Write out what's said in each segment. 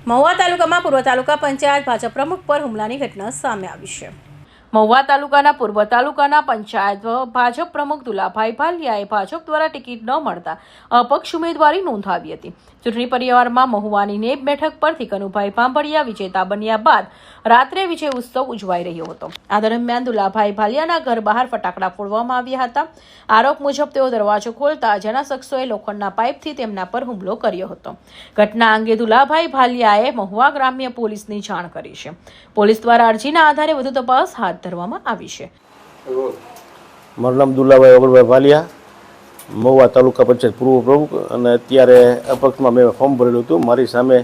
મહુવા તાલુકામાં પૂર્વ તાલુકા પંચાયત ભાજપ પ્રમુખ પર હુમલાની ઘટના સામે આવી છે। મહુવા તાલુકાના પૂર્વ તાલુકાના પંચાયત ભાજપ પ્રમુખ દુલાભાઈ ભાલિયાએ ભાજપ દ્વારા ટિકિટ ન મળતા અપક્ષ ઉમેદવારી નોંધાવી હતી। ચૂંટણી પરિવારમાં મહુવાની નેબ બેઠક પરથી કનુભાઈ ભાંભળિયા વિજેતા બન્યા બાદ રાત્રે વિજય ઉત્સવ ઉજવાઈ રહ્યો હતો। આ દરમિયાન દુલાભાઈ ભાલિયાના ઘર બહાર ફટાકડા ફોડવામાં આવ્યા હતા। આરોપ મુજબ તેઓ દરવાજો ખોલતા અજાણ્યા શખ્સોએ લોખંડના પાઇપથી તેમના પર હુમલો કર્યો હતો। ઘટના અંગે દુલાભાઈ ભાલિયાએ મહુવા ગ્રામ્ય પોલીસની જાણ કરી છે। પોલીસ દ્વારા અરજીના આધારે વધુ તપાસ હાથ ધરવામાં આવી છે। મારું નામ દુલાભાઈ ઓગળભાઈ ભાલિયા, મહુવા તાલુકા પંચાયત પૂર્વ પ્રમુખ, અને અત્યારે અપક્ષમાં મેં ફોર્મ ભરેલું હતું। મારી સામે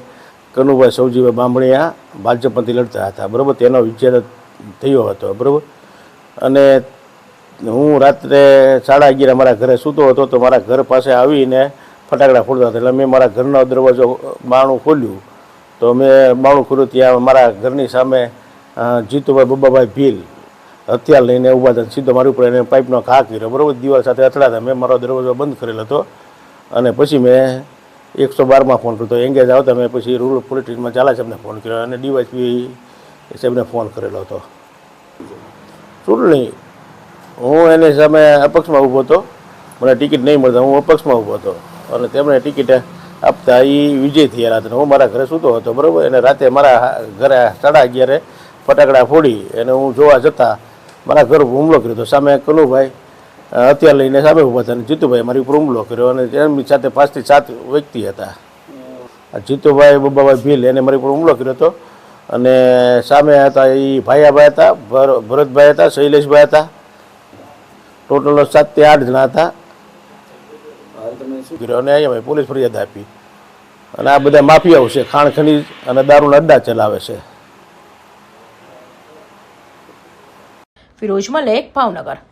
કનુભાઈ સૌજીભાઈ બાંભણિયા ભાજપમાંથી લડતા હતા, બરાબર। તેનો વિજય થયો હતો, બરાબર। અને હું રાત્રે 11:30 મારા ઘરે સૂતો હતો તો મારા ઘર પાસે આવીને ફટાકડા ફોડતા હતા, એટલે મેં મારા ઘરનો દરવાજો બારણું ખોલ્યું તો મેં બારણું ખોલ્યું, ત્યાં મારા ઘરની સામે જીતુભાઈ બબ્બાભાઈ ભીલ હથિયાર લઈને ઊભા હતા। સીધો મારી ઉપર એને પાઇપનો ઘા કર્યો, બરાબર। દિવાલ સાથે અથડાતા મેં મારો દરવાજો બંધ કરેલો હતો અને પછી મેં 112માં ફોન કર્યો, એંગેજ આવતા મેં પછી રૂરલ પોલીસ સ્ટેશનમાં ઝાલા સાહેબને ફોન કર્યો અને ડીવાયસપી સાહેબને ફોન કરેલો હતો। ચૂંટણી હું એની સામે અપક્ષમાં ઊભો હતો, મને ટિકિટ નહીં મળતા હું અપક્ષમાં ઊભો હતો અને તેમણે ટિકિટ આપતા એ વિજય થયેલા હતા। હું મારા ઘરે સૂતો હતો, બરાબર। અને રાતે મારા ઘરે 11:30 ફટાકડા ફોડી અને હું જોવા જતાં મારા ઘર ઉપર હુમલો કર્યો હતો। સામે કનુભાઈ હથિયાર લઈને સામે ઊભા હતા અને જીતુભાઈ મારી ઉપર હુમલો કર્યો અને એમની સાથે 5 થી 7 વ્યક્તિ હતા। જીતુભાઈ બબ્બાભાઈ ભીલ એને મારી ઉપર હુમલો કર્યો હતો અને સામે હતા એ ભાયાભાઈ હતા, ભરતભાઈ હતા, શૈલેષભાઈ હતા, ટોટલ 7 થી 8 જણા હતા। અને અહીંયા પોલીસ ફરિયાદ આપી અને આ બધા માફિયાઓ છે, ખાણ ખનીજ અને દારૂના અડ્ડા ચલાવે છે। ફિરોજ મલેક, ભાવનગર।